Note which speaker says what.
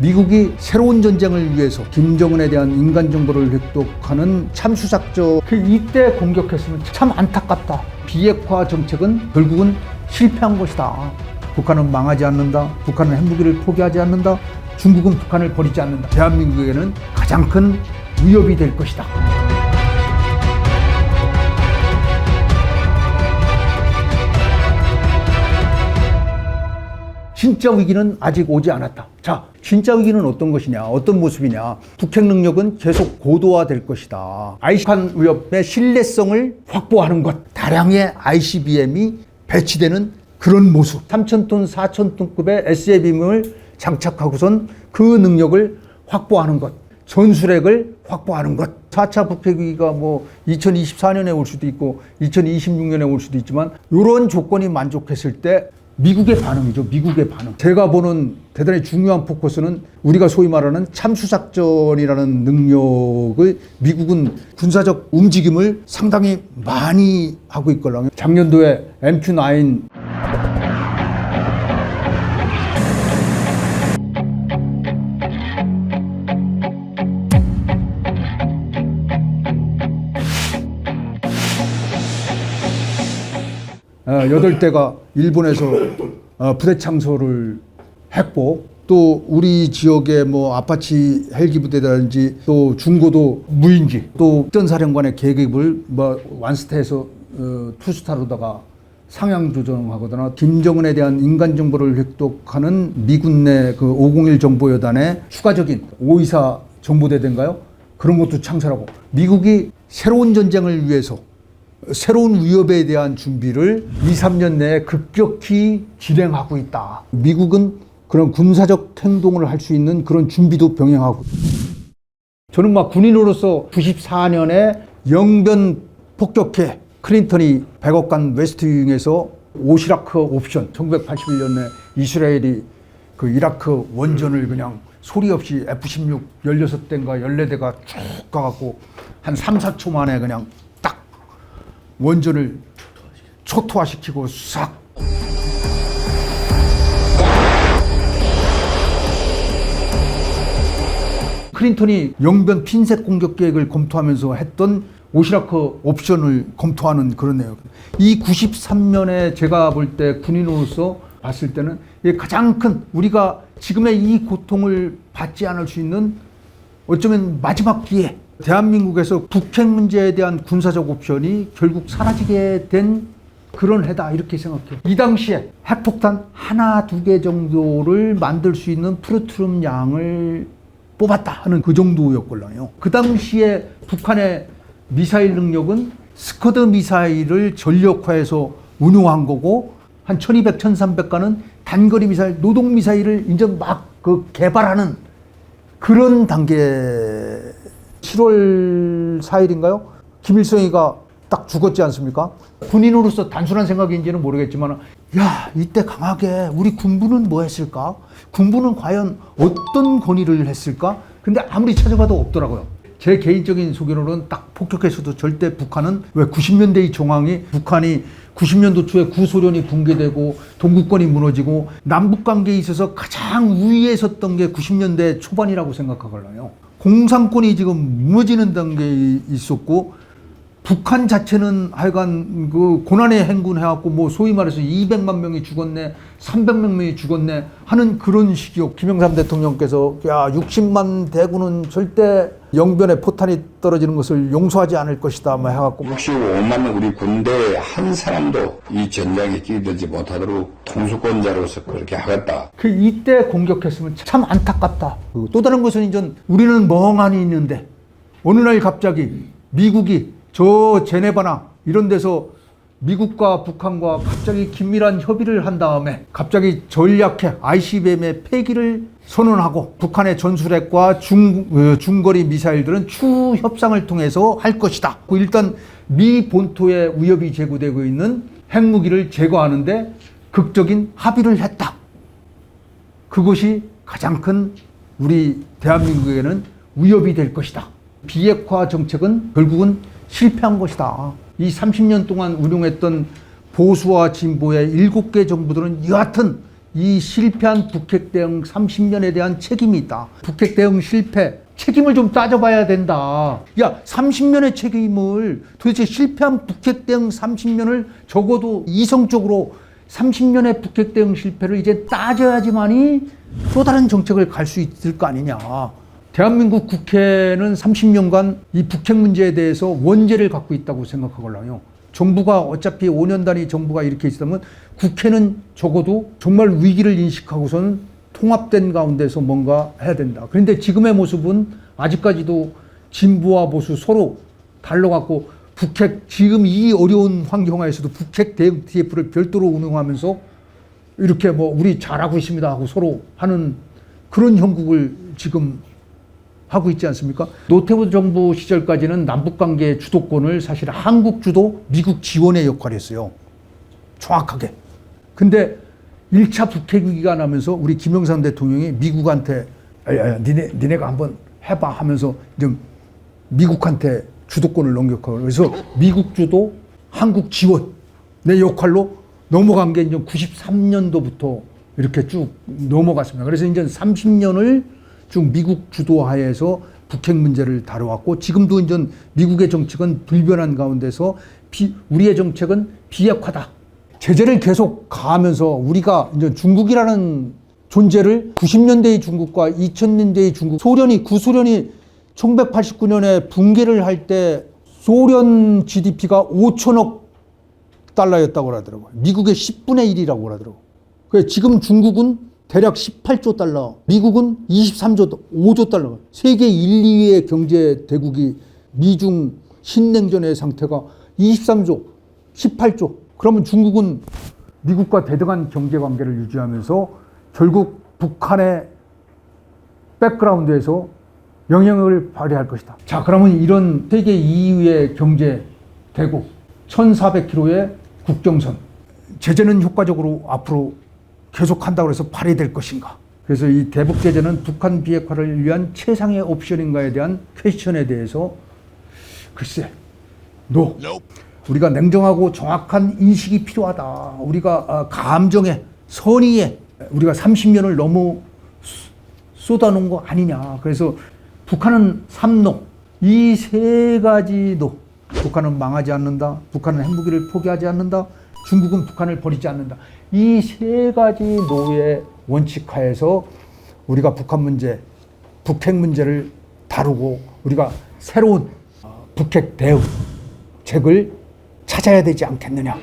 Speaker 1: 미국이 새로운 전쟁을 위해서 김정은에 대한 인간 정보를 획득하는 참수작전 이때 공격했으면 참 안타깝다. 비핵화 정책은 결국은 실패한 것이다. 북한은 망하지 않는다. 북한은 핵무기를 포기하지 않는다. 중국은 북한을 버리지 않는다. 대한민국에게는 가장 큰 위협이 될 것이다. 진짜 위기는 아직 오지 않았다. 자, 진짜 위기는 어떤 것이냐, 어떤 모습이냐. 북핵 능력은 계속 고도화될 것이다. 북한 위협의 신뢰성을 확보하는 것. 다량의 ICBM이 배치되는 그런 모습. 3,000톤, 4,000톤급의 SABM을 장착하고선 그 능력을 확보하는 것. 전술핵을 확보하는 것. 4차 북핵 위기가 2024년에 올 수도 있고 2026년에 올 수도 있지만 이런 조건이 만족했을 때 미국의 반응이죠. 미국의 반응. 제가 보는 대단히 중요한 포커스는 우리가 소위 말하는 참수작전이라는 능력을 미국은 군사적 움직임을 상당히 많이 하고 있거든요. 작년도에 MQ-9 8대가 일본에서 부대 창설을 했고, 또 우리 지역의 아파치 헬기 부대라든지 또 중고도 무인기, 또 특전사령관의 계급을 완스타에서 투스타로다가 상향 조정하거나 김정은에 대한 인간 정보를 획득하는 미군 내 그 501 정보여단의 추가적인 524 정보대대인가요? 그런 것도 창설하고, 미국이 새로운 전쟁을 위해서 새로운 위협에 대한 준비를 2, 3년 내에 급격히 진행하고 있다. 미국은 그런 군사적 행동을 할 수 있는 그런 준비도 병행하고. 저는 군인으로서 94년에 영변 폭격해 클린턴이 백악관 웨스트 윙에서 오시라크 옵션, 1981년에 이스라엘이 그 이라크 원전을 그냥 소리 없이 F-16 16대인가 14대가 쭉 가갖고 한 3, 4초 만에 그냥 원전을 초토화시키고 싹. 클린턴이 영변 핀셋 공격 계획을 검토하면서 했던 오시라크 옵션을 검토하는 그런 내용. 이 93년에 제가 볼 때 군인으로서 봤을 때는 가장 큰, 우리가 지금의 이 고통을 받지 않을 수 있는 어쩌면 마지막 기회. 대한민국에서 북핵 문제에 대한 군사적 옵션이 결국 사라지게 된 그런 해다, 이렇게 생각해요. 이 당시에 핵폭탄 하나, 2개 정도를 만들 수 있는 플루토늄 양을 뽑았다 하는 그 정도였걸랑요. 그 당시에 북한의 미사일 능력은 스커드 미사일을 전력화해서 운용한 거고, 한 1200, 1300가는 단거리 미사일, 노동 미사일을 이제 막 개발하는 그런 단계. 7월 4일인가요? 김일성이가 딱 죽었지 않습니까? 군인으로서 단순한 생각인지는 모르겠지만, 야, 이때 강하게 우리 군부는 뭐 했을까? 군부는 과연 어떤 권위를 했을까? 근데 아무리 찾아봐도 없더라고요. 제 개인적인 소견으로는 딱 폭격해서도 절대 북한은, 왜 90년대의 정황이, 북한이 90년도 초에 구소련이 붕괴되고 동구권이 무너지고 남북 관계에 있어서 가장 우위에 섰던 게 90년대 초반이라고 생각하거든요. 공산권이 지금 무너지는 단계에 있었고, 북한 자체는 하여간 그 고난의 행군해갖고 소위 말해서 200만 명이 죽었네, 300만 명이 죽었네 하는 그런 시기였고, 김영삼 대통령께서 60만 대군은 절대 영변에 포탄이 떨어지는 것을 용서하지 않을 것이다 해갖고
Speaker 2: 65만 우리 군대 한 사람도 이 전장에 끼어들지 못하도록 통수권자로서 그렇게 하겠다.
Speaker 1: 이때 공격했으면 참 안타깝다. 또 다른 것은 이제 우리는 멍하니 있는데 어느 날 갑자기 미국이 저 제네바나 이런 데서 미국과 북한과 갑자기 긴밀한 협의를 한 다음에 갑자기 전략핵 ICBM의 폐기를 선언하고, 북한의 전술핵과 중거리 미사일들은 추후 협상을 통해서 할 것이다. 일단 미 본토에 위협이 제고되고 있는 핵무기를 제거하는데 극적인 합의를 했다. 그것이 가장 큰 우리 대한민국에게는 위협이 될 것이다. 비핵화 정책은 결국은 실패한 것이다. 이 30년 동안 운용했던 보수와 진보의 7개 정부들은 여하튼 이 실패한 북핵 대응 30년에 대한 책임이 있다. 북핵 대응 실패 책임을 좀 따져봐야 된다. 야, 30년의 책임을 도대체 실패한 북핵 대응 30년을 적어도 이성적으로 30년의 북핵 대응 실패를 이제 따져야지만이 또 다른 정책을 갈 수 있을 거 아니냐. 대한민국 국회는 30년간 이 북핵 문제에 대해서 원죄를 갖고 있다고 생각하거든요. 정부가 어차피 5년 단위 정부가 이렇게 있으면 국회는 적어도 정말 위기를 인식하고선 통합된 가운데서 뭔가 해야 된다. 그런데 지금의 모습은 아직까지도 진보와 보수 서로 달러갖고 북핵 지금 이 어려운 환경하에서도 북핵 대응 TF를 별도로 운영하면서 이렇게 뭐 우리 잘하고 있습니다 하고 서로 하는 그런 형국을 지금 하고 있지 않습니까? 노태우 정부 시절까지는 남북관계 주도권을 사실 한국 주도, 미국 지원의 역할이었어요. 정확하게. 근데 1차 북핵 위기가 나면서 우리 김영삼 대통령이 미국한테 니네가 한번 해봐 하면서 이제 미국한테 주도권을 넘겼고 그래서 미국 주도, 한국 지원 내 역할로 넘어간 게 이제 93년도부터 이렇게 쭉 넘어갔습니다. 그래서 이제 30년을 쭉 미국 주도하에서 북핵 문제를 다뤄왔고 지금도 이제 미국의 정책은 불변한 가운데서 우리의 정책은 비핵화다. 제재를 계속 가하면서 우리가 이제 중국이라는 존재를 90년대의 중국과 2000년대의 중국, 구소련이 1989년에 붕괴를 할 때 소련 GDP가 5천억 달러였다고 하더라고요. 미국의 10분의 1이라고 하더라고요. 그래서 지금 중국은 대략 18조 달러, 미국은 5조 달러. 세계 1, 2위의 경제 대국이 미중 신냉전의 상태가 23조, 18조. 그러면 중국은 미국과 대등한 경제 관계를 유지하면서 결국 북한의 백그라운드에서 영향을 발휘할 것이다. 자, 그러면 이런 세계 2위의 경제 대국, 1400km의 국경선, 제재는 효과적으로 앞으로 계속한다고 해서 발휘될 것인가? 그래서 이 대북 제재는 북한 비핵화를 위한 최상의 옵션인가에 대한 퀘스천에 대해서 글쎄, 노. 우리가 냉정하고 정확한 인식이 필요하다. 우리가 감정에, 선의에 우리가 30년을 너무 쏟아놓은 거 아니냐. 그래서 북한은 3노, 이 세 가지 노. 북한은 망하지 않는다. 북한은 핵무기를 포기하지 않는다. 중국은 북한을 버리지 않는다. 이 세 가지 노의 원칙하에서 우리가 북한 문제, 북핵 문제를 다루고 우리가 새로운 북핵 대응책을 찾아야 되지 않겠느냐.